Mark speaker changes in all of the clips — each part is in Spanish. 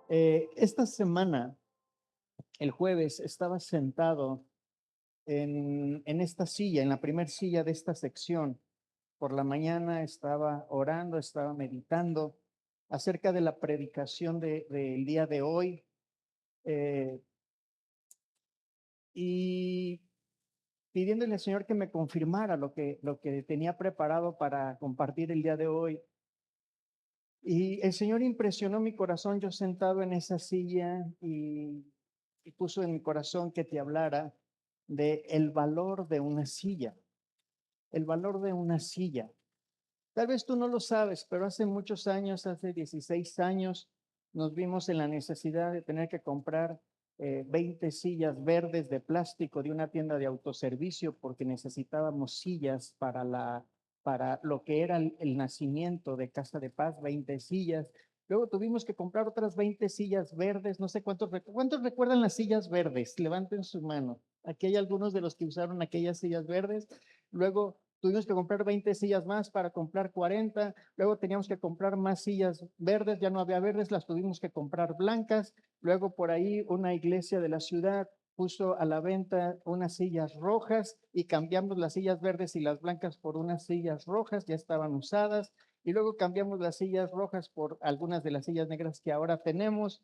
Speaker 1: Esta semana, el jueves, estaba sentado en esta silla, en la primer silla de esta sección. Por la mañana estaba orando, estaba meditando acerca de la predicación del día de hoy, eh, y pidiéndole al Señor que me confirmara lo que tenía preparado para compartir el día de hoy. Y el Señor impresionó mi corazón, yo sentado en esa silla, y puso en mi corazón que te hablara de el valor de una silla, el valor de una silla. Tal vez tú no lo sabes, pero hace muchos años, hace 16 años, nos vimos en la necesidad de tener que comprar 20 sillas verdes de plástico de una tienda de autoservicio porque necesitábamos sillas para lo que era el nacimiento de Casa de Paz, 20 sillas. Luego tuvimos que comprar otras 20 sillas verdes. No sé cuántos recuerdan las sillas verdes. Levanten su mano. Aquí hay algunos de los que usaron aquellas sillas verdes. Luego tuvimos que comprar 20 sillas más para comprar 40. Luego teníamos que comprar más sillas verdes. Ya no había verdes, las tuvimos que comprar blancas. Luego por ahí una iglesia de la ciudad puso a la venta unas sillas rojas y cambiamos las sillas verdes y las blancas por unas sillas rojas, ya estaban usadas. Y luego cambiamos las sillas rojas por algunas de las sillas negras que ahora tenemos.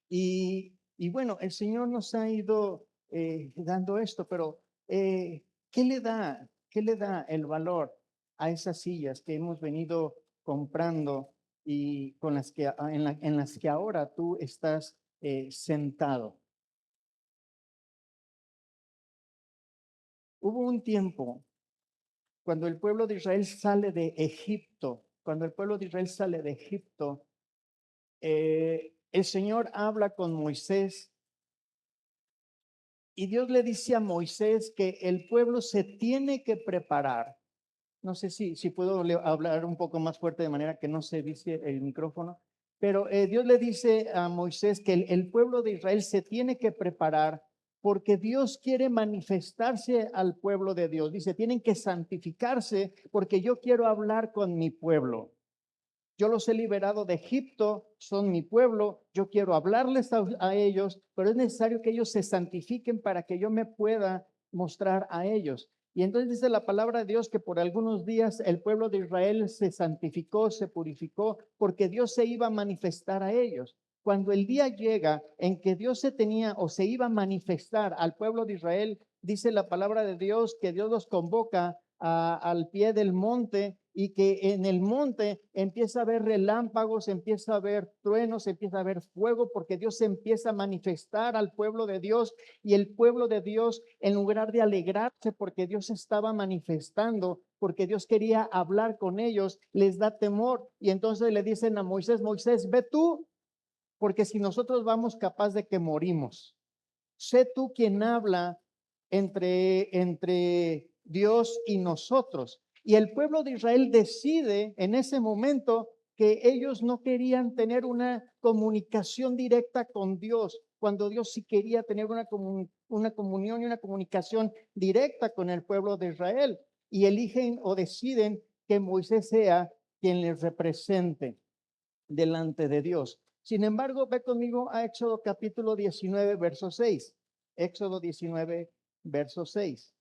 Speaker 1: Y bueno, el Señor nos ha ido dando esto, pero ¿qué le da? ¿Qué le da el valor a esas sillas que hemos venido comprando y con las que, en las que ahora tú estás sentado? Hubo un tiempo cuando el pueblo de Israel sale de Egipto, cuando el pueblo de Israel sale de Egipto, el Señor habla con Moisés. Y Dios le dice a Moisés que el pueblo se tiene que preparar. No sé si puedo hablar un poco más fuerte de manera que no se vise el micrófono, pero Dios le dice a Moisés que el pueblo de Israel se tiene que preparar porque Dios quiere manifestarse al pueblo de Dios. Dice, tienen que santificarse porque yo quiero hablar con mi pueblo. Yo los he liberado de Egipto, son mi pueblo, yo quiero hablarles a ellos, pero es necesario que ellos se santifiquen para que yo me pueda mostrar a ellos. Y entonces dice la palabra de Dios que por algunos días el pueblo de Israel se santificó, se purificó, porque Dios se iba a manifestar a ellos. Cuando el día llega en que Dios se tenía o se iba a manifestar al pueblo de Israel, dice la palabra de Dios que Dios los convoca al pie del monte y que en el monte empieza a haber relámpagos, empieza a haber truenos, empieza a haber fuego, porque Dios se empieza a manifestar al pueblo de Dios y el pueblo de Dios, en lugar de alegrarse porque Dios estaba manifestando, porque Dios quería hablar con ellos, les da temor y entonces le dicen a Moisés, Moisés, ve tú, porque si nosotros vamos capaz de que morimos. Sé tú quien habla entre Dios y nosotros. Y el pueblo de Israel decide en ese momento que ellos no querían tener una comunicación directa con Dios, cuando Dios sí quería tener una comunión y una comunicación directa con el pueblo de Israel. Y eligen o deciden que Moisés sea quien les represente delante de Dios. Sin embargo, ve conmigo a Éxodo capítulo 19, verso 6. Éxodo 19, verso 6.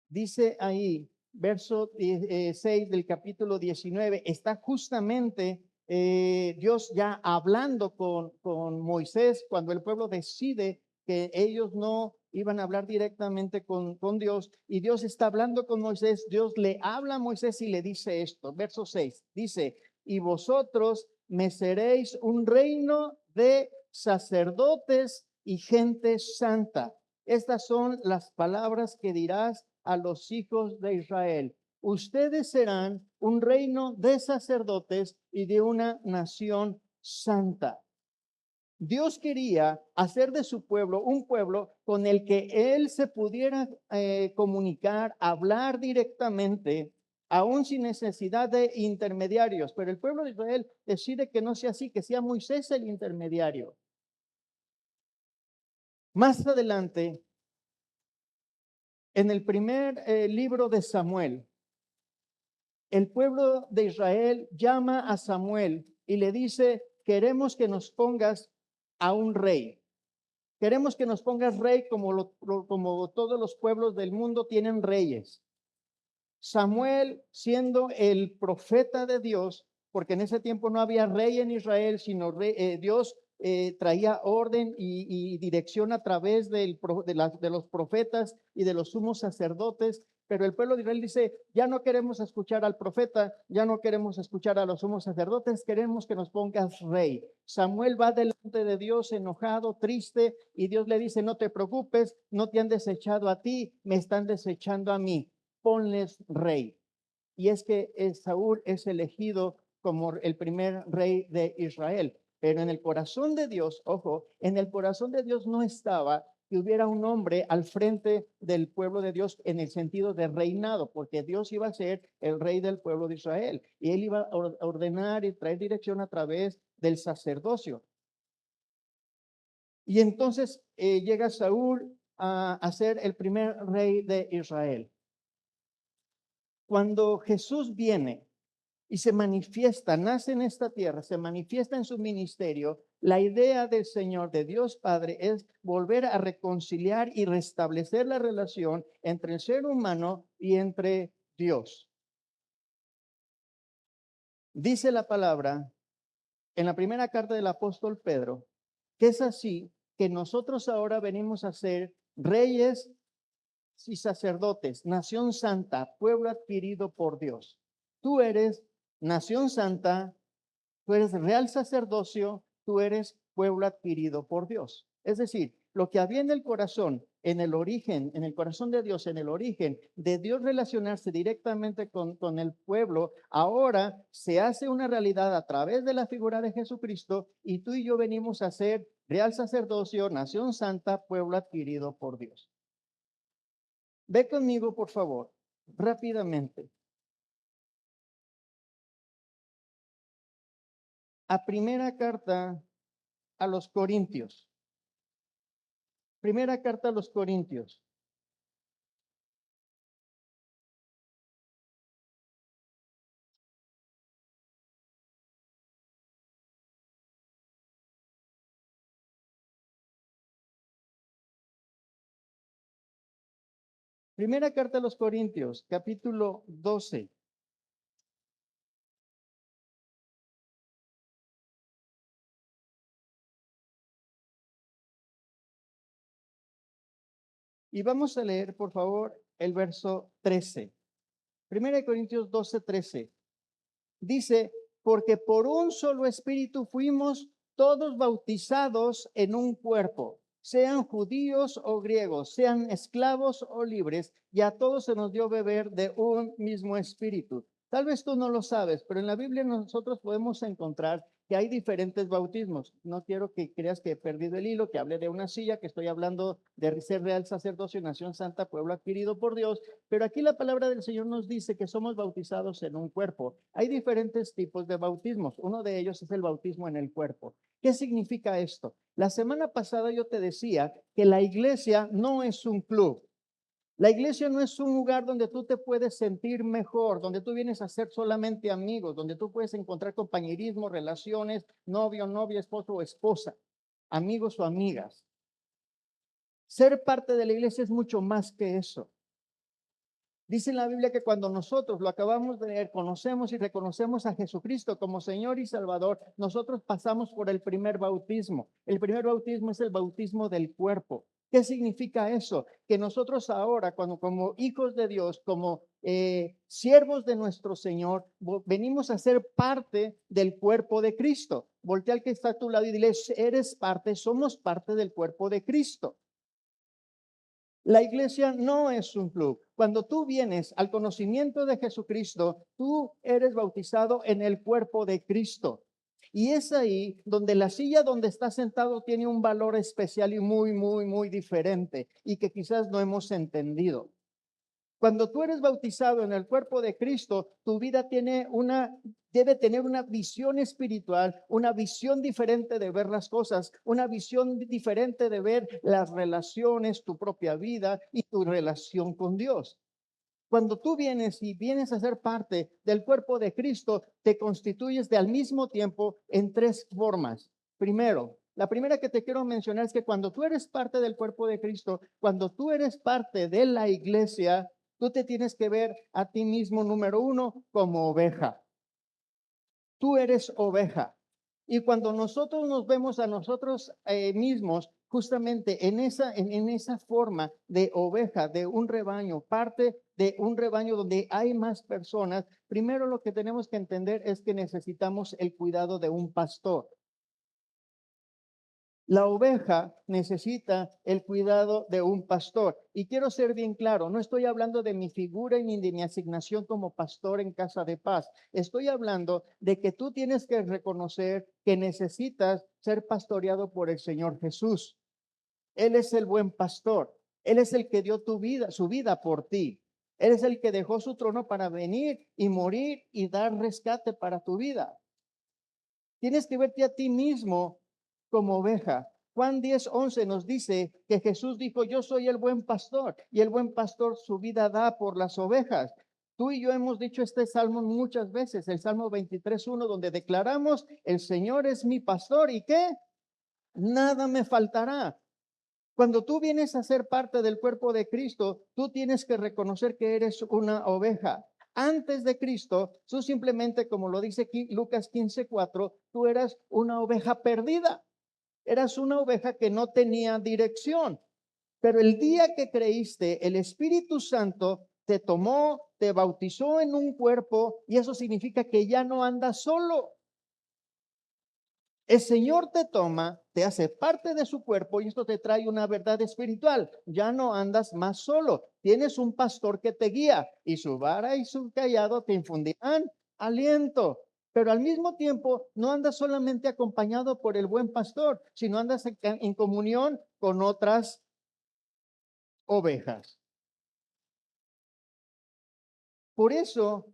Speaker 1: Dice ahí, verso 6 del capítulo 19, está justamente Dios ya hablando con Moisés cuando el pueblo decide que ellos no iban a hablar directamente con Dios y Dios está hablando con Moisés. Dios le habla a Moisés y le dice esto, verso 6, dice, y vosotros me seréis un reino de sacerdotes y gente santa. Estas son las palabras que dirás a los hijos de Israel. Ustedes serán un reino de sacerdotes y de una nación santa. Dios quería hacer de su pueblo un pueblo con el que él se pudiera comunicar, hablar directamente, aún sin necesidad de intermediarios. Pero el pueblo de Israel decide que no sea así, que sea Moisés el intermediario. Más adelante, En el primer libro de Samuel, el pueblo de Israel llama a Samuel y le dice, queremos que nos pongas a un rey. Queremos que nos pongas rey como todos los pueblos del mundo tienen reyes. Samuel, siendo el profeta de Dios, porque en ese tiempo no había rey en Israel, sino Dios traía orden y dirección a través de los profetas y de los sumos sacerdotes. Pero el pueblo de Israel dice, ya no queremos escuchar al profeta, ya no queremos escuchar a los sumos sacerdotes, queremos que nos pongas rey. Samuel va delante de Dios enojado, triste, y Dios le dice, no te preocupes, no te han desechado a ti, me están desechando a mí, ponles rey. Y es que Saúl es elegido como el primer rey de Israel. Pero en el corazón de Dios, ojo, en el corazón de Dios no estaba que hubiera un hombre al frente del pueblo de Dios en el sentido de reinado, porque Dios iba a ser el rey del pueblo de Israel y él iba a ordenar y traer dirección a través del sacerdocio. Y entonces llega Saúl a ser el primer rey de Israel. Cuando Jesús viene y se manifiesta, nace en esta tierra, se manifiesta en su ministerio, la idea del Señor, de Dios Padre, es volver a reconciliar y restablecer la relación entre el ser humano y entre Dios. Dice la palabra en la primera carta del apóstol Pedro, que es así que nosotros ahora venimos a ser reyes y sacerdotes, nación santa, pueblo adquirido por Dios. Tú eres nación santa, tú eres real sacerdocio, tú eres pueblo adquirido por Dios. Es decir, lo que había en el corazón, en el origen, en el corazón de Dios, en el origen de Dios relacionarse directamente con el pueblo, ahora se hace una realidad a través de la figura de Jesucristo y tú y yo venimos a ser real sacerdocio, nación santa, pueblo adquirido por Dios. Ve conmigo, por favor, rápidamente, a primera carta a los Corintios. Primera carta a los Corintios. Primera carta a los Corintios, capítulo 12. Y vamos a leer, por favor, el verso 13. Primera de Corintios 12, 13. Dice, porque por un solo espíritu fuimos todos bautizados en un cuerpo, sean judíos o griegos, sean esclavos o libres, y a todos se nos dio beber de un mismo espíritu. Tal vez tú no lo sabes, pero en la Biblia nosotros podemos encontrar que hay diferentes bautismos. No quiero que creas que he perdido el hilo, que hable de una silla, que estoy hablando de ser real sacerdocio, nación santa, pueblo adquirido por Dios, pero aquí la palabra del Señor nos dice que somos bautizados en un cuerpo. Hay diferentes tipos de bautismos. Uno de ellos es el bautismo en el cuerpo. ¿Qué significa esto? La semana pasada yo te decía que la iglesia no es un club. La iglesia no es un lugar donde tú te puedes sentir mejor, donde tú vienes a ser solamente amigos, donde tú puedes encontrar compañerismo, relaciones, novio, novia, esposo o esposa, amigos o amigas. Ser parte de la iglesia es mucho más que eso. Dice en la Biblia que cuando nosotros lo acabamos de leer, conocemos y reconocemos a Jesucristo como Señor y Salvador, nosotros pasamos por el primer bautismo. El primer bautismo es el bautismo del cuerpo. ¿Qué significa eso? Que nosotros ahora, cuando como hijos de Dios, como siervos de nuestro Señor, venimos a ser parte del cuerpo de Cristo. Voltea al que está a tu lado y dile, eres parte, somos parte del cuerpo de Cristo. La iglesia no es un club. Cuando tú vienes al conocimiento de Jesucristo, tú eres bautizado en el cuerpo de Cristo. Y es ahí donde la silla donde estás sentado tiene un valor especial y muy, muy, muy diferente y que quizás no hemos entendido. Cuando tú eres bautizado en el cuerpo de Cristo, tu vida debe tener una visión espiritual, una visión diferente de ver las cosas, una visión diferente de ver las relaciones, tu propia vida y tu relación con Dios. Cuando tú vienes a ser parte del cuerpo de Cristo, te constituyes al mismo tiempo en tres formas. Primero, la primera que te quiero mencionar es que cuando tú eres parte del cuerpo de Cristo, cuando tú eres parte de la iglesia, tú te tienes que ver a ti mismo, número uno, como oveja. Tú eres oveja. Y cuando nosotros nos vemos a nosotros mismos, justamente en esa forma de oveja, de un rebaño, parte de un rebaño donde hay más personas, primero lo que tenemos que entender es que necesitamos el cuidado de un pastor. La oveja necesita el cuidado de un pastor. Y quiero ser bien claro, no estoy hablando de mi figura ni de mi asignación como pastor en Casa de Paz. Estoy hablando de que tú tienes que reconocer que necesitas ser pastoreado por el Señor Jesús. Él es el buen pastor. Él es el que dio su vida por ti. Él es el que dejó su trono para venir y morir y dar rescate para tu vida. Tienes que verte a ti mismo como oveja. Juan 10:11 nos dice que Jesús dijo, yo soy el buen pastor y el buen pastor su vida da por las ovejas. Tú y yo hemos dicho este salmo muchas veces, el Salmo 23:1, donde declaramos, el Señor es mi pastor y ¿qué? Nada me faltará. Cuando tú vienes a ser parte del cuerpo de Cristo, tú tienes que reconocer que eres una oveja. Antes de Cristo, tú simplemente, como lo dice aquí Lucas 15:4, tú eras una oveja perdida. Eras una oveja que no tenía dirección. Pero el día que creíste, el Espíritu Santo te tomó, te bautizó en un cuerpo y eso significa que ya no andas solo. El Señor te toma, te hace parte de su cuerpo y esto te trae una verdad espiritual. Ya no andas más solo. Tienes un pastor que te guía y su vara y su callado te infundirán aliento. Pero al mismo tiempo no andas solamente acompañado por el buen pastor, sino andas en comunión con otras ovejas. Por eso,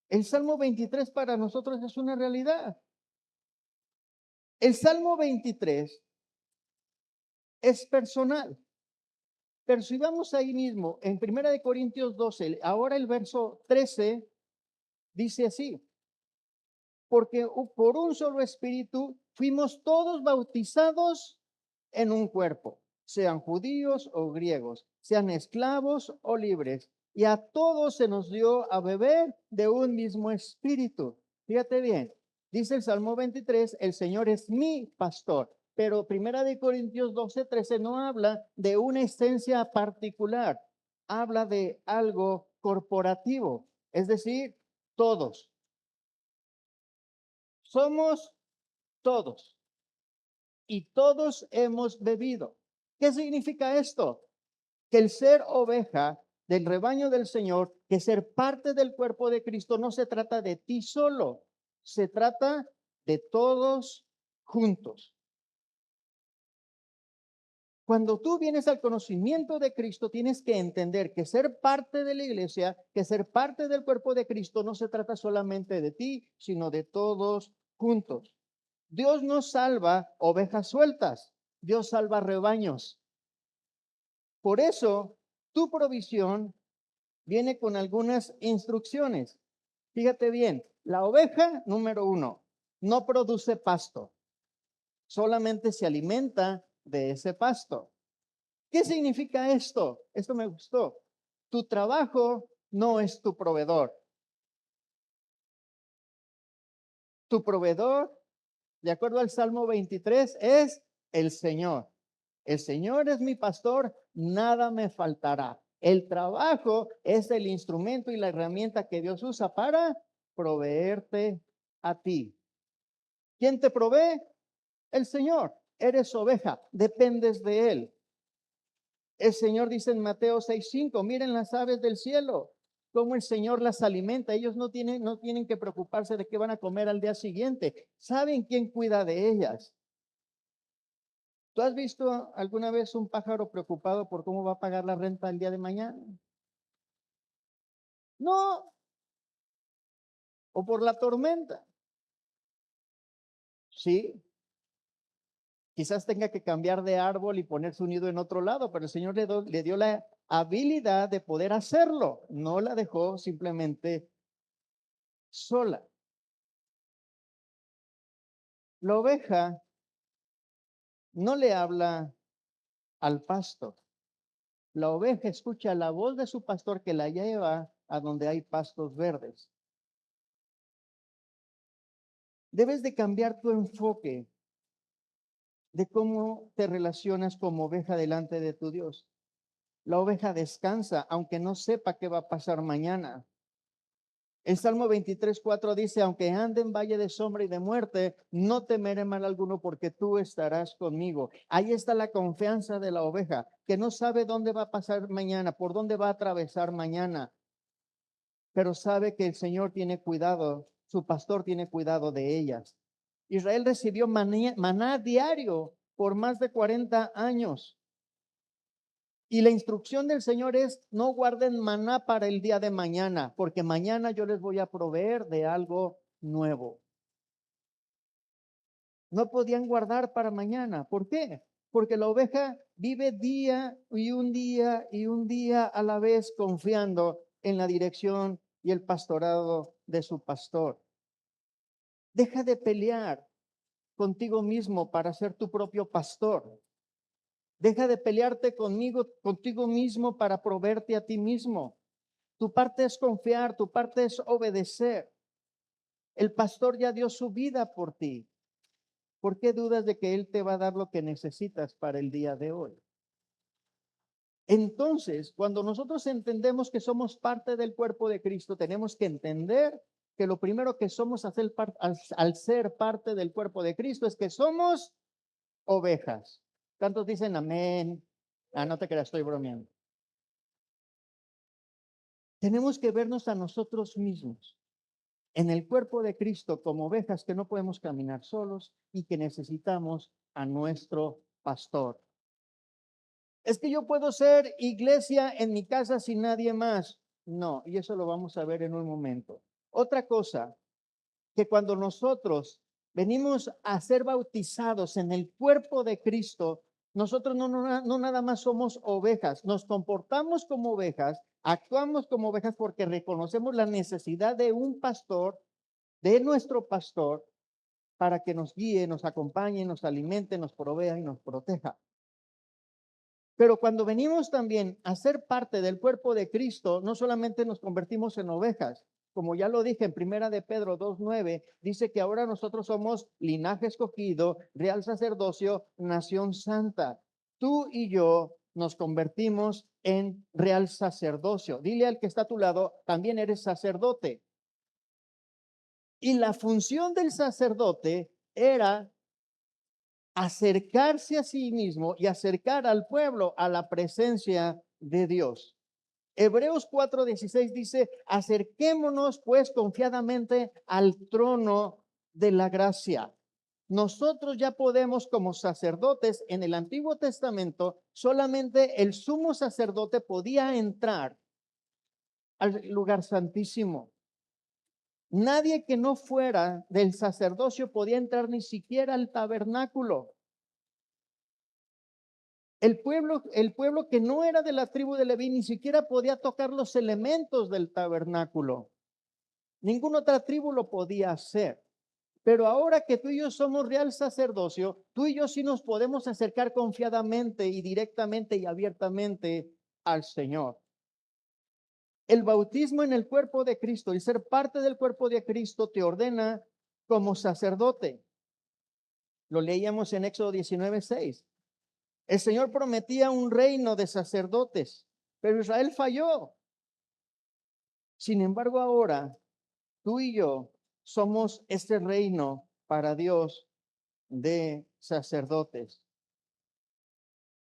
Speaker 1: el Salmo 23 para nosotros es una realidad. El Salmo 23 es personal. Pero si vamos ahí mismo, en Primera de Corintios 12, ahora el verso 13 dice así, porque por un solo espíritu fuimos todos bautizados en un cuerpo, sean judíos o griegos, sean esclavos o libres, y a todos se nos dio a beber de un mismo espíritu. Fíjate bien, dice el Salmo 23, el Señor es mi pastor. Pero Primera de Corintios 12:13 no habla de una esencia particular, habla de algo corporativo, es decir, todos. Somos todos y todos hemos bebido. ¿Qué significa esto? Que el ser oveja del rebaño del Señor, que ser parte del cuerpo de Cristo, no se trata de ti solo, se trata de todos juntos. Cuando tú vienes al conocimiento de Cristo, tienes que entender que ser parte de la iglesia, que ser parte del cuerpo de Cristo, no se trata solamente de ti, sino de todos juntos. Dios no salva ovejas sueltas, Dios salva rebaños. Por eso, tu provisión viene con algunas instrucciones. Fíjate bien, la oveja, número uno, no produce pasto, solamente se alimenta de ese pasto. ¿Qué significa esto? Esto me gustó. Tu trabajo no es tu proveedor. Tu proveedor, de acuerdo al Salmo 23, es el Señor. El Señor es mi pastor, nada me faltará. El trabajo es el instrumento y la herramienta que Dios usa para proveerte a ti. ¿Quién te provee? El Señor. Eres oveja, dependes de Él. El Señor dice en Mateo 6:5, miren las aves del cielo, cómo el Señor las alimenta. Ellos no tienen que preocuparse de qué van a comer al día siguiente. Saben quién cuida de ellas. ¿Tú has visto alguna vez un pájaro preocupado por cómo va a pagar la renta el día de mañana? No, o por la tormenta. Sí, quizás tenga que cambiar de árbol y poner su nido en otro lado, pero el Señor le dio la habilidad de poder hacerlo. No la dejó simplemente sola. La oveja no le habla al pasto. La oveja escucha la voz de su pastor que la lleva a donde hay pastos verdes. Debes de cambiar tu enfoque de cómo te relacionas como oveja delante de tu Dios. La oveja descansa, aunque no sepa qué va a pasar mañana. El Salmo 23:4 dice, aunque ande en valle de sombra y de muerte, no temeré mal alguno porque tú estarás conmigo. Ahí está la confianza de la oveja, que no sabe dónde va a pasar mañana, por dónde va a atravesar mañana, pero sabe que el Señor tiene cuidado, su pastor tiene cuidado de ellas. Israel recibió maná diario por más de 40 años. Y la instrucción del Señor es, no guarden maná para el día de mañana, porque mañana yo les voy a proveer de algo nuevo. No podían guardar para mañana. ¿Por qué? Porque la oveja vive día y un día y un día a la vez confiando en la dirección y el pastorado de su pastor. Deja de pelear contigo mismo para ser tu propio pastor. Deja de pelearte contigo mismo para proveerte a ti mismo. Tu parte es confiar, tu parte es obedecer. El pastor ya dio su vida por ti. ¿Por qué dudas de que Él te va a dar lo que necesitas para el día de hoy? Entonces, cuando nosotros entendemos que somos parte del cuerpo de Cristo, tenemos que entender que lo primero que somos al ser parte del cuerpo de Cristo es que somos ovejas. ¿Cuántos dicen amén? Ah, no te creas, estoy bromeando. Tenemos que vernos a nosotros mismos en el cuerpo de Cristo como ovejas que no podemos caminar solos y que necesitamos a nuestro pastor. Es que yo puedo ser iglesia en mi casa sin nadie más. No, y eso lo vamos a ver en un momento. Otra cosa, que cuando nosotros venimos a ser bautizados en el cuerpo de Cristo, nosotros no nada más somos ovejas, nos comportamos como ovejas, actuamos como ovejas porque reconocemos la necesidad de un pastor, de nuestro pastor, para que nos guíe, nos acompañe, nos alimente, nos provea y nos proteja. Pero cuando venimos también a ser parte del cuerpo de Cristo, no solamente nos convertimos en ovejas, como ya lo dije en Primera de Pedro 2:9, dice que ahora nosotros somos linaje escogido, real sacerdocio, nación santa. Tú y yo nos convertimos en real sacerdocio. Dile al que está a tu lado, también eres sacerdote. Y la función del sacerdote era acercarse a sí mismo y acercar al pueblo a la presencia de Dios. Hebreos 4:16 dice, acerquémonos pues confiadamente al trono de la gracia. Nosotros ya podemos como sacerdotes en el Antiguo Testamento, solamente el sumo sacerdote podía entrar al lugar santísimo. Nadie que no fuera del sacerdocio podía entrar ni siquiera al tabernáculo. El pueblo que no era de la tribu de Leví ni siquiera podía tocar los elementos del tabernáculo. Ninguna otra tribu lo podía hacer. Pero ahora que tú y yo somos real sacerdocio, tú y yo sí nos podemos acercar confiadamente y directamente y abiertamente al Señor. El bautismo en el cuerpo de Cristo, el ser parte del cuerpo de Cristo, te ordena como sacerdote. Lo leíamos en Éxodo 19:6. El Señor prometía un reino de sacerdotes, pero Israel falló. Sin embargo, ahora tú y yo somos este reino para Dios de sacerdotes.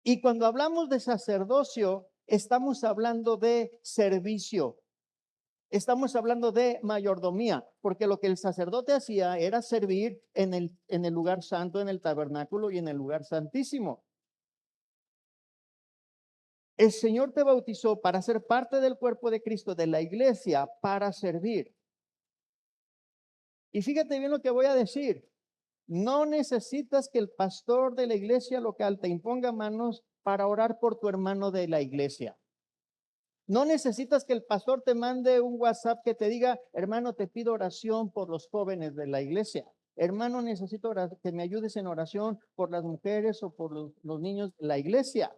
Speaker 1: Y cuando hablamos de sacerdocio, estamos hablando de servicio. Estamos hablando de mayordomía, porque lo que el sacerdote hacía era servir en el lugar santo, en el tabernáculo y en el lugar santísimo. El Señor te bautizó para ser parte del cuerpo de Cristo, de la iglesia, para servir. Y fíjate bien lo que voy a decir. No necesitas que el pastor de la iglesia local te imponga manos para orar por tu hermano de la iglesia. No necesitas que el pastor te mande un WhatsApp que te diga, hermano, te pido oración por los jóvenes de la iglesia. Hermano, necesito que me ayudes en oración por las mujeres o por los niños de la iglesia.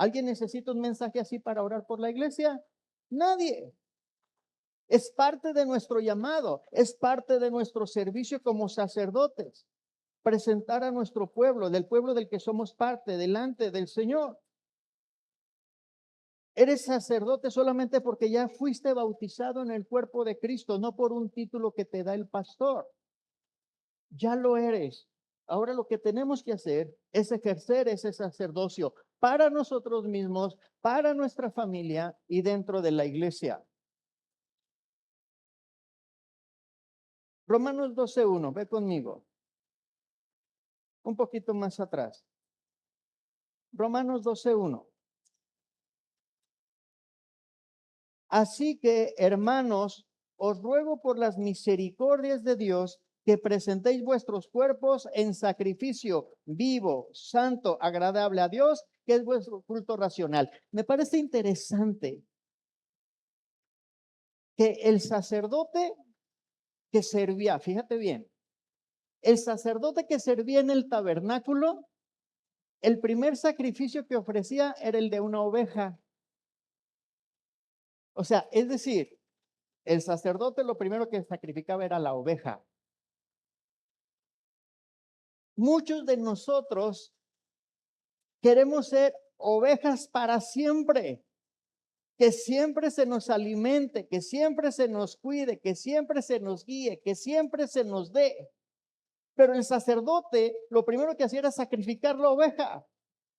Speaker 1: ¿Alguien necesita un mensaje así para orar por la iglesia? Nadie. Es parte de nuestro llamado, es parte de nuestro servicio como sacerdotes. Presentar a nuestro pueblo, del pueblo del que somos parte, delante del Señor. Eres sacerdote solamente porque ya fuiste bautizado en el cuerpo de Cristo, no por un título que te da el pastor. Ya lo eres. Ahora lo que tenemos que hacer es ejercer ese sacerdocio para nosotros mismos, para nuestra familia y dentro de la iglesia. Romanos 12:1, ve conmigo. Un poquito más atrás. Romanos 12:1. Así que, hermanos, os ruego por las misericordias de Dios que presentéis vuestros cuerpos en sacrificio vivo, santo, agradable a Dios, que es vuestro culto racional. Me parece interesante que el sacerdote que servía, fíjate bien, el sacerdote que servía en el tabernáculo, el primer sacrificio que ofrecía era el de una oveja. O sea, es decir, el sacerdote lo primero que sacrificaba era la oveja. Muchos de nosotros queremos ser ovejas para siempre, que siempre se nos alimente, que siempre se nos cuide, que siempre se nos guíe, que siempre se nos dé. Pero el sacerdote lo primero que hacía era sacrificar la oveja.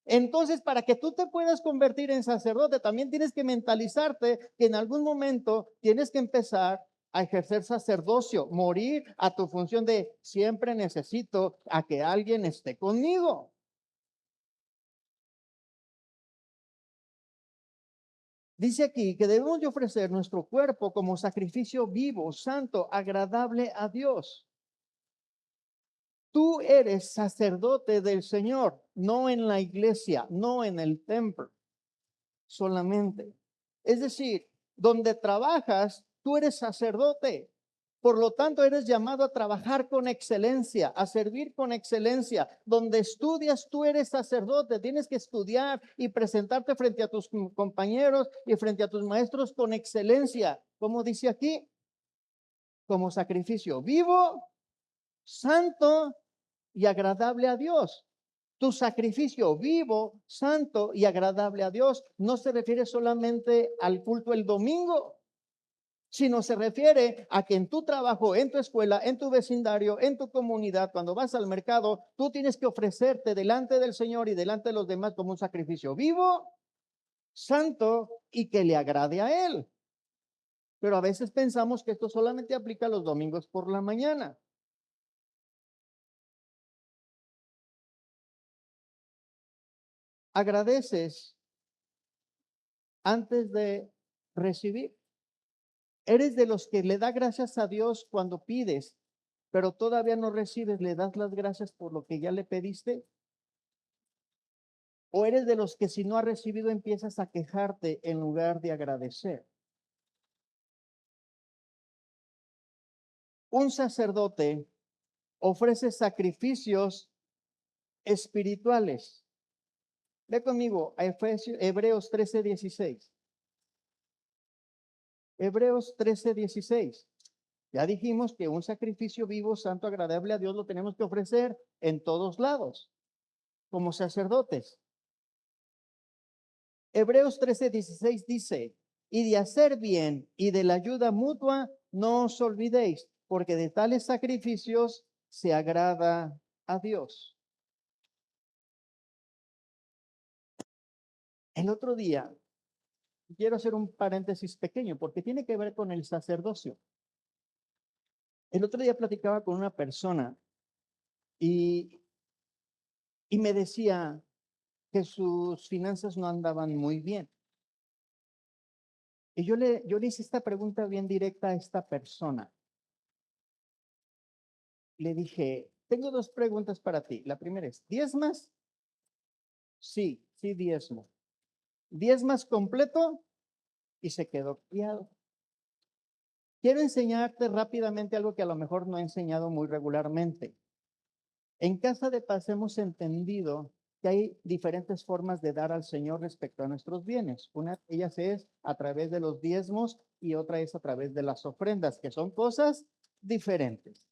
Speaker 1: Entonces, para que tú te puedas convertir en sacerdote, también tienes que mentalizarte que en algún momento tienes que empezar a ejercer sacerdocio, morir a tu función de siempre necesito a que alguien esté conmigo. Dice aquí que debemos de ofrecer nuestro cuerpo como sacrificio vivo, santo, agradable a Dios. Tú eres sacerdote del Señor, no en la iglesia, no en el templo solamente. Es decir, donde trabajas, tú eres sacerdote. Por lo tanto, eres llamado a trabajar con excelencia, a servir con excelencia. Donde estudias, tú eres sacerdote. Tienes que estudiar y presentarte frente a tus compañeros y frente a tus maestros con excelencia. Como dice aquí, como sacrificio vivo, santo y agradable a Dios. Tu sacrificio vivo, santo y agradable a Dios no se refiere solamente al culto el domingo, sino se refiere a que en tu trabajo, en tu escuela, en tu vecindario, en tu comunidad, cuando vas al mercado, tú tienes que ofrecerte delante del Señor y delante de los demás como un sacrificio vivo, santo y que le agrade a Él. Pero a veces pensamos que esto solamente aplica los domingos por la mañana. Agradeces antes de recibir. Eres de los que le da gracias a Dios cuando pides, pero todavía no recibes, le das las gracias por lo que ya le pediste. O eres de los que si no has recibido empiezas a quejarte en lugar de agradecer. Un sacerdote ofrece sacrificios espirituales. Ve conmigo a Hebreos 13:16. Hebreos 13:16. Ya dijimos que un sacrificio vivo, santo, agradable a Dios lo tenemos que ofrecer en todos lados, como sacerdotes. Hebreos 13:16 dice, y de hacer bien y de la ayuda mutua, no os olvidéis, porque de tales sacrificios se agrada a Dios. El otro día, quiero hacer un paréntesis pequeño, porque tiene que ver con el sacerdocio. El otro día platicaba con una persona y, y me decía que sus finanzas no andaban muy bien. Y yo le hice esta pregunta bien directa a esta persona. Le dije, tengo dos preguntas para ti. La primera es, ¿diezmas? Sí, sí diezmo. ¿Diezmas completo? Y se quedó callado. Quiero enseñarte rápidamente algo que a lo mejor no he enseñado muy regularmente. En Casa de Paz hemos entendido que hay diferentes formas de dar al Señor respecto a nuestros bienes. Una de ellas es a través de los diezmos y otra es a través de las ofrendas, que son cosas diferentes.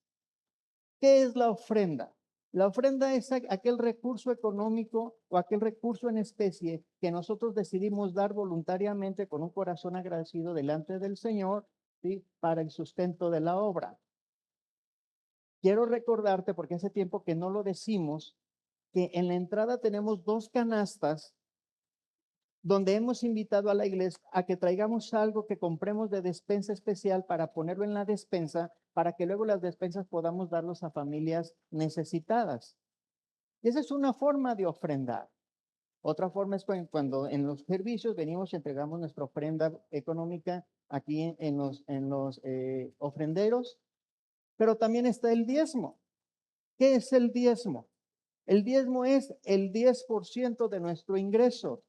Speaker 1: ¿Qué es la ofrenda? La ofrenda es aquel recurso económico o aquel recurso en especie que nosotros decidimos dar voluntariamente con un corazón agradecido delante del Señor, ¿sí? Para el sustento de la obra. Quiero recordarte, porque hace tiempo que no lo decimos, que en la entrada tenemos dos canastas donde hemos invitado a la iglesia a que traigamos algo que compremos de despensa especial para ponerlo en la despensa, para que luego las despensas podamos darlos a familias necesitadas. Y esa es una forma de ofrendar. Otra forma es cuando en los servicios venimos y entregamos nuestra ofrenda económica aquí en los ofrenderos, pero también está el diezmo. ¿Qué es el diezmo? El diezmo es el 10% de nuestro ingreso,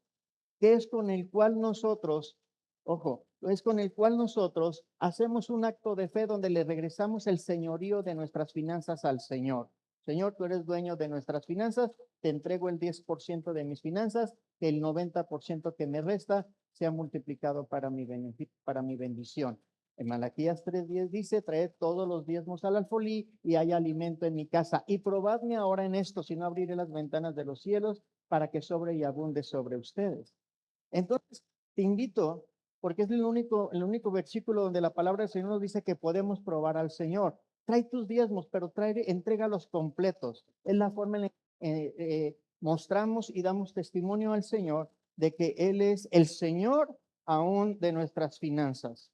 Speaker 1: que es con el cual nosotros, ojo, es con el cual nosotros hacemos un acto de fe donde le regresamos el señorío de nuestras finanzas al Señor. Señor, tú eres dueño de nuestras finanzas, te entrego el 10% de mis finanzas, que el 90% que me resta sea multiplicado para mi bendición. En Malaquías 3:10 dice, traed todos los diezmos al alfolí y hay alimento en mi casa. Y probadme ahora en esto, si no abriré las ventanas de los cielos para que sobre y abunde sobre ustedes. Entonces, te invito, porque es el único versículo donde la palabra del Señor nos dice que podemos probar al Señor. Trae tus diezmos, pero entrégalos completos. Es la forma en la que mostramos y damos testimonio al Señor de que Él es el Señor aún de nuestras finanzas.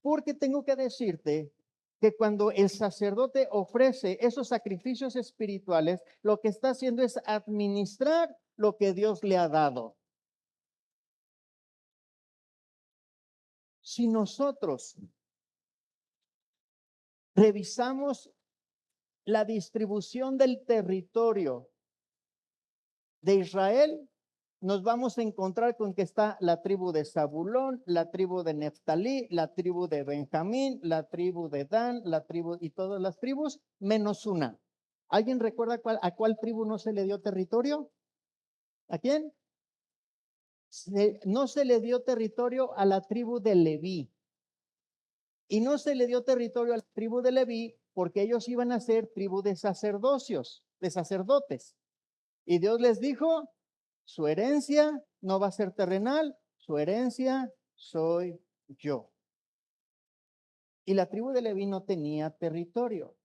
Speaker 1: Porque tengo que decirte que cuando el sacerdote ofrece esos sacrificios espirituales, lo que está haciendo es administrar lo que Dios le ha dado. Si nosotros revisamos la distribución del territorio de Israel, nos vamos a encontrar con que está la tribu de Zabulón, la tribu de Neftalí, la tribu de Benjamín, la tribu de Dan, la tribu y todas las tribus, menos una. ¿Alguien recuerda a cuál tribu no se le dio territorio? ¿A quién? No se le dio territorio a la tribu de Leví. Y no se le dio territorio a la tribu de Leví porque ellos iban a ser tribu de sacerdocios, de sacerdotes. Y Dios les dijo, su herencia no va a ser terrenal, su herencia soy yo. Y la tribu de Leví no tenía territorio.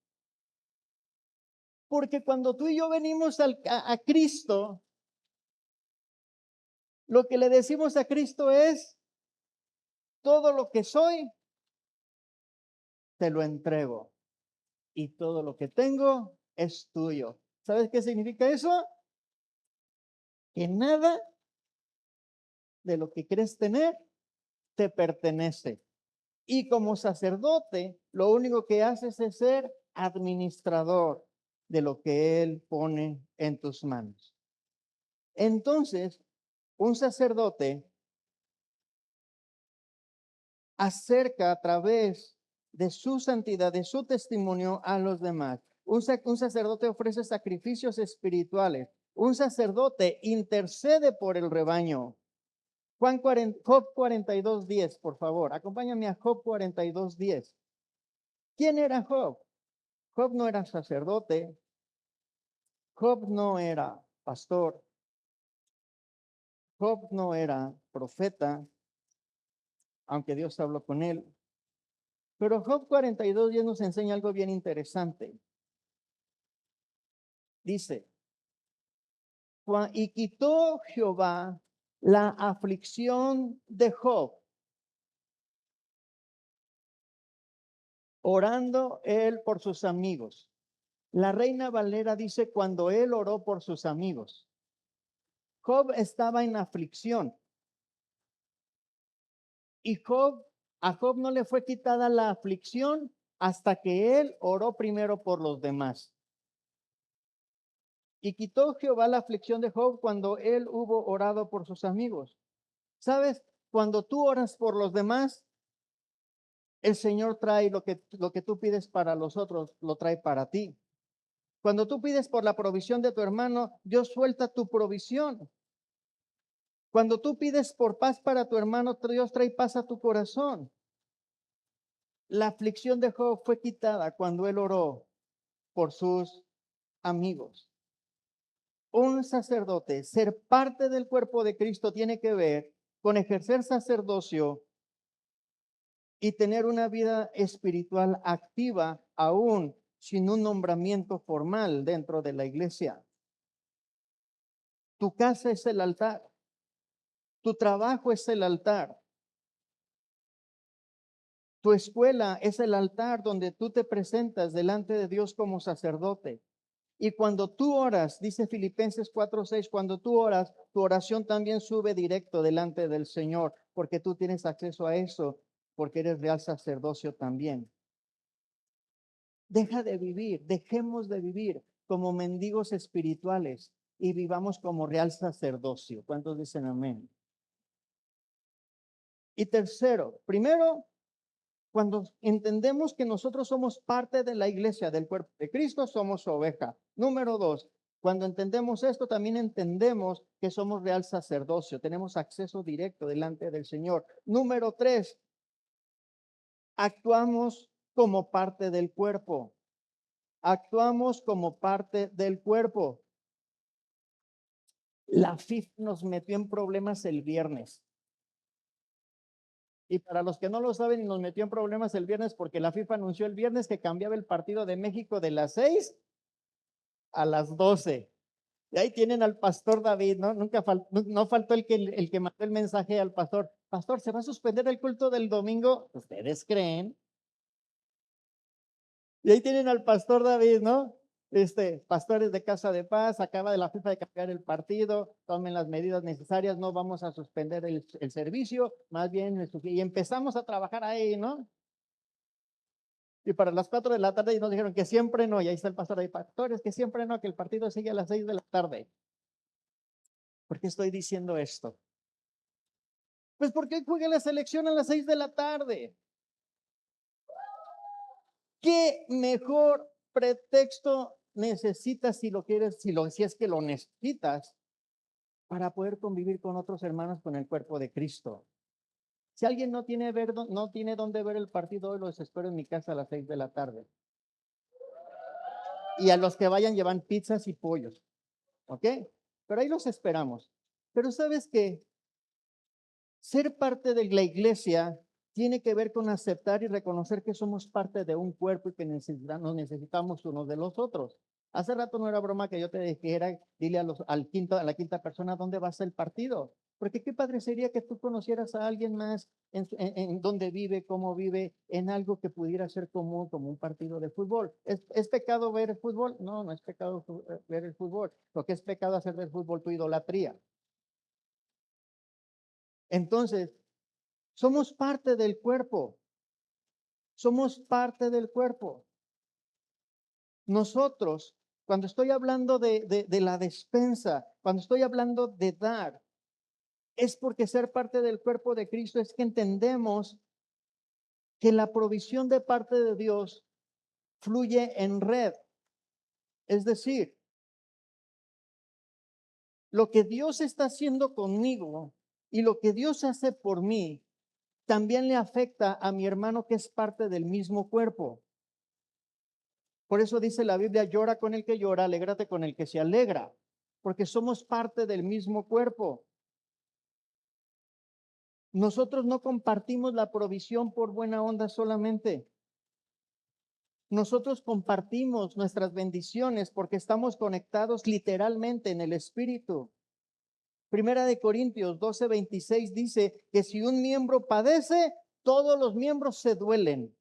Speaker 1: Porque cuando tú y yo venimos a Cristo, lo que le decimos a Cristo es, todo lo que soy, te lo entrego. Y todo lo que tengo es tuyo. ¿Sabes qué significa eso? Que nada de lo que crees tener te pertenece. Y como sacerdote, lo único que haces es ser administrador de lo que Él pone en tus manos. Entonces, un sacerdote acerca a través de su santidad, de su testimonio a los demás. Un sacerdote ofrece sacrificios espirituales. Un sacerdote intercede por el rebaño. Job 42:10, por favor. Acompáñame a Job 42:10. ¿Quién era Job? Job no era sacerdote. Job no era pastor. Job no era profeta, aunque Dios habló con él. Pero Job 42:10 nos enseña algo bien interesante. Dice, y quitó Jehová la aflicción de Job, orando él por sus amigos. La Reina Valera dice cuando él oró por sus amigos. Job estaba en aflicción. Y a Job no le fue quitada la aflicción hasta que él oró primero por los demás. Y quitó Jehová la aflicción de Job cuando él hubo orado por sus amigos. ¿Sabes? Cuando tú oras por los demás, el Señor trae lo que tú pides para los otros, lo trae para ti. Cuando tú pides por la provisión de tu hermano, Dios suelta tu provisión. Cuando tú pides por paz para tu hermano, Dios trae paz a tu corazón. La aflicción de Job fue quitada cuando él oró por sus amigos. Un sacerdote, ser parte del cuerpo de Cristo, tiene que ver con ejercer sacerdocio y tener una vida espiritual activa, aún sin un nombramiento formal dentro de la iglesia. Tu casa es el altar. Tu trabajo es el altar. Tu escuela es el altar donde tú te presentas delante de Dios como sacerdote. Y cuando tú oras, dice Filipenses 4:6, cuando tú oras, tu oración también sube directo delante del Señor, porque tú tienes acceso a eso, porque eres real sacerdocio también. Dejemos de vivir como mendigos espirituales y vivamos como real sacerdocio. ¿Cuántos dicen amén? Y tercero, primero, cuando entendemos que nosotros somos parte de la iglesia, del cuerpo de Cristo, somos oveja. Número dos, cuando entendemos esto, también entendemos que somos real sacerdocio, tenemos acceso directo delante del Señor. Número tres, actuamos como parte del cuerpo. Actuamos como parte del cuerpo. La FIFA nos metió en problemas el viernes. Y para los que no lo saben, nos metió en problemas el viernes porque la FIFA anunció el viernes que cambiaba el partido de México de las 6 a las 12. Y ahí tienen al pastor David, ¿no? No faltó el que mandó el mensaje al pastor. Pastor, ¿se va a suspender el culto del domingo? ¿Ustedes creen? Y ahí tienen al pastor David, ¿no? Pastores de Casa de Paz, acaba de la FIFA de cambiar el partido, tomen las medidas necesarias, no vamos a suspender el servicio, más bien, y empezamos a trabajar ahí, ¿no? Y para las 4 de la tarde nos dijeron que siempre no, y ahí está el pastor ahí, pastores, que siempre no, que el partido sigue a las 6 de la tarde. ¿Por qué estoy diciendo esto? Pues porque juega la selección a las 6 de la tarde. ¿Qué mejor pretexto necesitas si lo quieres, si es que lo necesitas, para poder convivir con otros hermanos con el cuerpo de Cristo? Si alguien no tiene dónde ver el partido hoy, los espero en mi casa a las 6 de la tarde. Y a los que vayan llevan pizzas y pollos, ¿ok? Pero ahí los esperamos. Pero sabes que ser parte de la iglesia tiene que ver con aceptar y reconocer que somos parte de un cuerpo y que nos necesitamos unos de los otros. Hace rato no era broma que yo te dijera, dile a la quinta persona dónde va a ser el partido. Porque qué padre sería que tú conocieras a alguien más en dónde vive, cómo vive, en algo que pudiera ser común, como un partido de fútbol. ¿Es pecado ver el fútbol? No, no es pecado ver el fútbol. Lo que es pecado hacer del fútbol tu idolatría. Entonces, somos parte del cuerpo. Somos parte del cuerpo. Nosotros, cuando estoy hablando de la despensa, cuando estoy hablando de dar, es porque ser parte del cuerpo de Cristo es que entendemos que la provisión de parte de Dios fluye en red. Es decir, lo que Dios está haciendo conmigo y lo que Dios hace por mí, también le afecta a mi hermano que es parte del mismo cuerpo. Por eso dice la Biblia, llora con el que llora, alégrate con el que se alegra, porque somos parte del mismo cuerpo. Nosotros no compartimos la provisión por buena onda solamente. Nosotros compartimos nuestras bendiciones porque estamos conectados literalmente en el Espíritu. Primera de Corintios 12:26 dice que si un miembro padece, todos los miembros se duelen.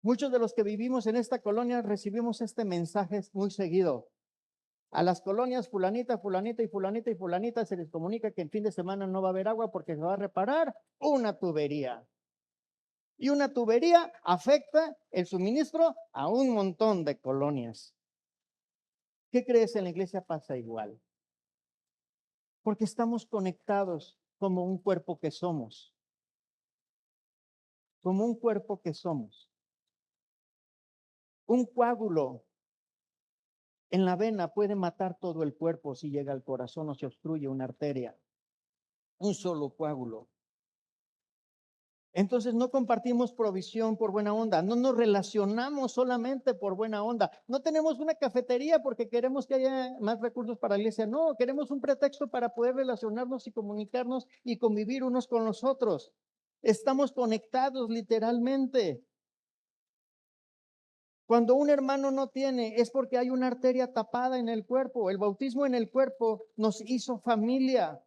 Speaker 1: Muchos de los que vivimos en esta colonia recibimos este mensaje muy seguido. A las colonias fulanita, fulanita y fulanita y fulanita se les comunica que el fin de semana no va a haber agua porque se va a reparar una tubería. Y una tubería afecta el suministro a un montón de colonias. ¿Qué crees? En la iglesia pasa igual. Porque estamos conectados como un cuerpo que somos. Como un cuerpo que somos. Un coágulo en la vena puede matar todo el cuerpo si llega al corazón o se obstruye una arteria. Un solo coágulo. Entonces no compartimos provisión por buena onda, no nos relacionamos solamente por buena onda, no tenemos una cafetería porque queremos que haya más recursos para la iglesia, no, queremos un pretexto para poder relacionarnos y comunicarnos y convivir unos con los otros. Estamos conectados literalmente. Cuando un hermano no tiene, es porque hay una arteria tapada en el cuerpo. El bautismo en el cuerpo nos hizo familia.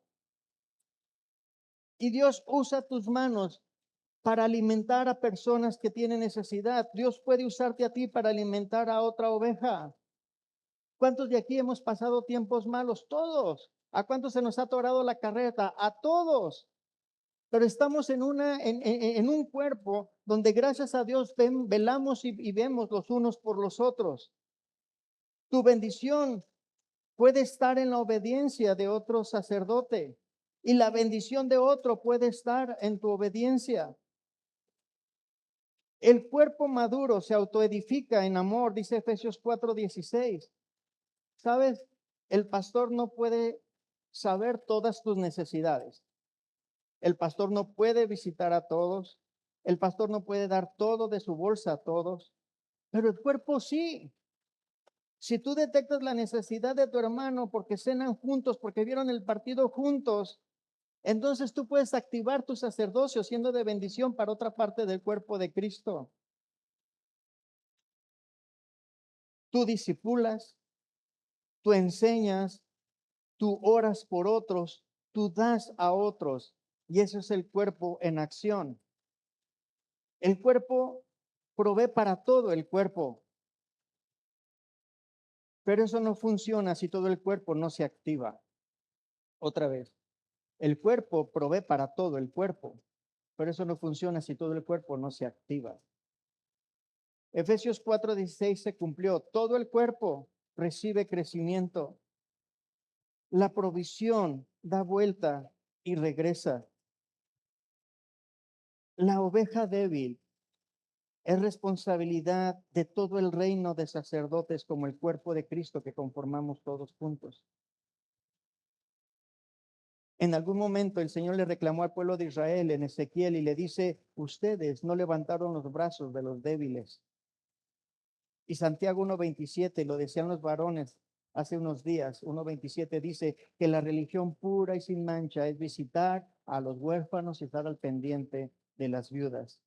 Speaker 1: Y Dios usa tus manos para alimentar a personas que tienen necesidad. Dios puede usarte a ti para alimentar a otra oveja. ¿Cuántos de aquí hemos pasado tiempos malos? Todos. ¿A cuántos se nos ha atorado la carreta? A todos. Pero estamos en un cuerpo donde gracias a Dios velamos y vemos los unos por los otros. Tu bendición puede estar en la obediencia de otro sacerdote y la bendición de otro puede estar en tu obediencia. El cuerpo maduro se autoedifica en amor, dice Efesios 4:16. ¿Sabes? El pastor no puede saber todas tus necesidades. El pastor no puede visitar a todos. El pastor no puede dar todo de su bolsa a todos. Pero el cuerpo sí. Si tú detectas la necesidad de tu hermano porque cenan juntos, porque vieron el partido juntos, entonces tú puedes activar tu sacerdocio siendo de bendición para otra parte del cuerpo de Cristo. Tú discipulas, tú enseñas, tú oras por otros, tú das a otros. Y eso es el cuerpo en acción. El cuerpo provee para todo el cuerpo. Pero eso no funciona si todo el cuerpo no se activa. Otra vez, el cuerpo provee para todo el cuerpo. Pero eso no funciona si todo el cuerpo no se activa. Efesios 4:16 se cumplió. Todo el cuerpo recibe crecimiento. La provisión da vuelta y regresa. La oveja débil es responsabilidad de todo el reino de sacerdotes como el cuerpo de Cristo que conformamos todos juntos. En algún momento el Señor le reclamó al pueblo de Israel en Ezequiel y le dice, ustedes no levantaron los brazos de los débiles. Y Santiago 1:27, lo decían los varones hace unos días, 1:27 dice que la religión pura y sin mancha es visitar a los huérfanos y estar al pendiente de las viudas.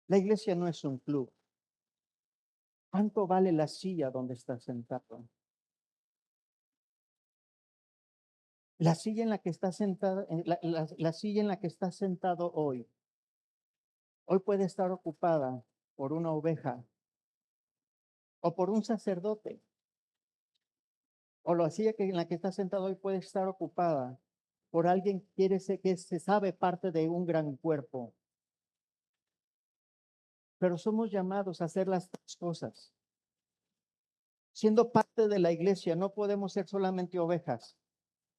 Speaker 1: La iglesia no es un club. ¿Cuánto vale la silla donde estás sentado? La silla en la que estás sentado, la silla en la que estás sentado hoy puede estar ocupada por una oveja o por un sacerdote. O la silla en la que estás sentado hoy puede estar ocupada por alguien que se sabe parte de un gran cuerpo. Pero somos llamados a hacer las tres cosas. Siendo parte de la iglesia, no podemos ser solamente ovejas.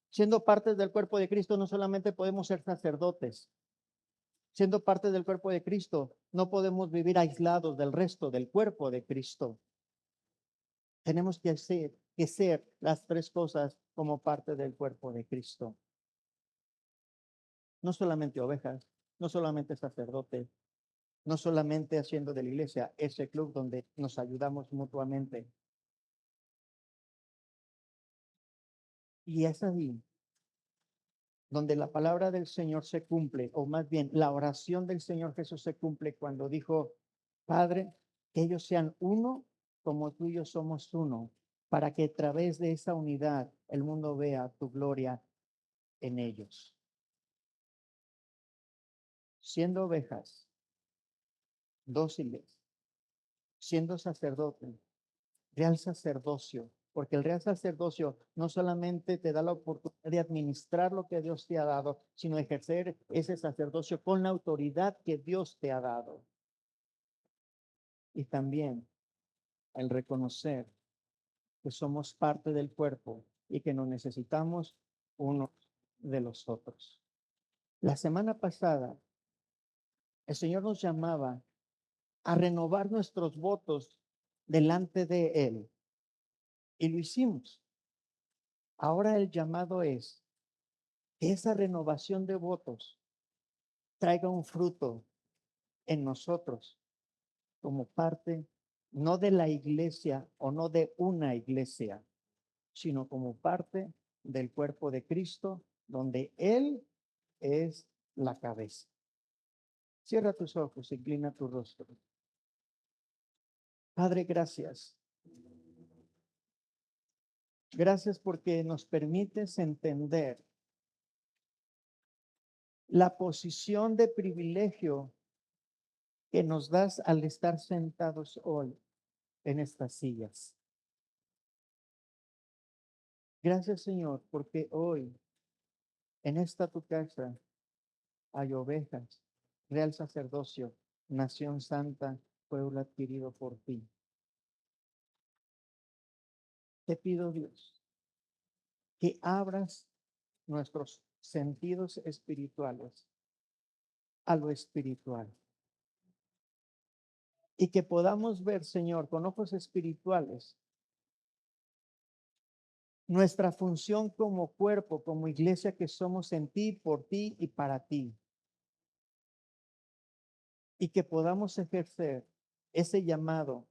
Speaker 1: Siendo parte del cuerpo de Cristo, no solamente podemos ser sacerdotes. Siendo parte del cuerpo de Cristo, no podemos vivir aislados del resto del cuerpo de Cristo. Tenemos que ser las tres cosas como parte del cuerpo de Cristo. No solamente ovejas, no solamente sacerdotes, no solamente haciendo de la iglesia ese club donde nos ayudamos mutuamente. Y es ahí donde la palabra del Señor se cumple, o más bien la oración del Señor Jesús se cumple cuando dijo, Padre, que ellos sean uno como tú y yo somos uno, para que a través de esa unidad el mundo vea tu gloria en ellos. Siendo ovejas, dóciles, siendo sacerdote, real sacerdocio, porque el real sacerdocio no solamente te da la oportunidad de administrar lo que Dios te ha dado, sino ejercer ese sacerdocio con la autoridad que Dios te ha dado. Y también el reconocer que somos parte del cuerpo y que nos necesitamos unos de los otros. La semana pasada, el Señor nos llamaba a renovar nuestros votos delante de Él y lo hicimos. Ahora el llamado es que esa renovación de votos traiga un fruto en nosotros como parte no de la iglesia o no de una iglesia, sino como parte del cuerpo de Cristo, donde Él es la cabeza. Cierra tus ojos, inclina tu rostro. Padre, gracias. Gracias porque nos permites entender la posición de privilegio que nos das al estar sentados hoy en estas sillas. Gracias, Señor, porque hoy en esta tu casa hay ovejas, real sacerdocio, nación santa, pueblo adquirido por ti. Te pido, Dios, que abras nuestros sentidos espirituales a lo espiritual y que podamos ver, Señor, con ojos espirituales nuestra función como cuerpo, como iglesia que somos en ti, por ti y para ti. Y que podamos ejercer ese llamado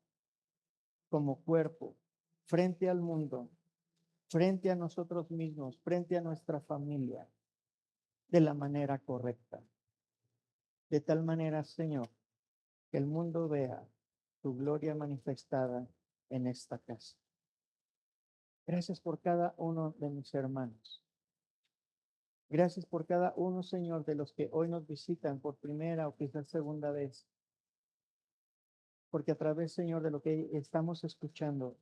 Speaker 1: como cuerpo frente al mundo, frente a nosotros mismos, frente a nuestra familia, de la manera correcta. De tal manera, Señor, que el mundo vea tu gloria manifestada en esta casa. Gracias por cada uno de mis hermanos. Gracias por cada uno, Señor, de los que hoy nos visitan por primera o quizás segunda vez. Porque a través, Señor, de lo que estamos escuchando,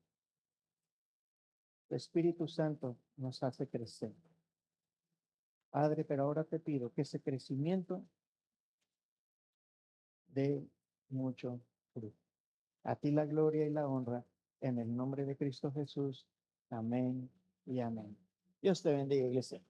Speaker 1: el Espíritu Santo nos hace crecer. Padre, pero ahora te pido que ese crecimiento dé mucho fruto. A ti la gloria y la honra en el nombre de Cristo Jesús. Amén y amén. Dios te bendiga, iglesia.